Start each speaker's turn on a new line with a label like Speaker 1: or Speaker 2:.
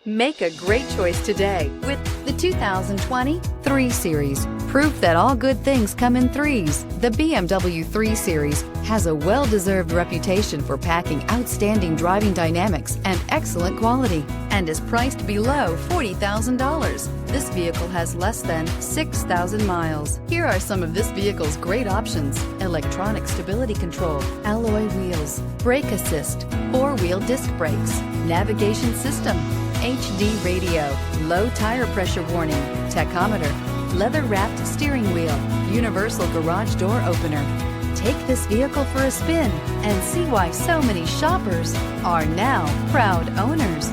Speaker 1: Make a great choice today with the 2020 3 Series. Proof that all good things come in threes. The BMW 3 Series has a well-deserved reputation for packing outstanding driving dynamics and excellent quality, and is priced below $40,000. This vehicle has less than 6,000 miles. Here are some of this vehicle's great options: electronic stability control, alloy wheels, brake assist, 4-wheel disc brakes, navigation system, HD radio, low tire pressure warning, tachometer, leather-wrapped steering wheel, universal garage door opener. Take this vehicle for a spin and see why so many shoppers are now proud owners.